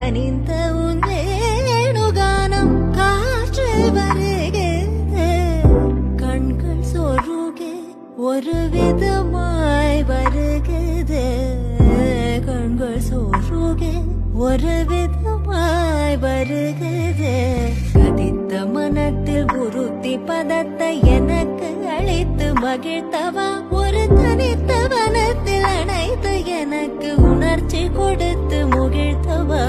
அணிந்த உன்னேணுகானம் காற்றில் வருகிறது கண்கள் சொருகே ஒரு விதமாய் வருகிறது கண்கள் சொருகே ஒரு விதமாய் வருகிறது கதித்த மனத்தில் குருத்தி பதத்தை எனக்கு அளித்து மகிழ்த்தவா ஒரு தனித்த வனத்தில் அணைத்து எனக்கு உணர்ச்சி கொடுத்து முகிழ்த்தவா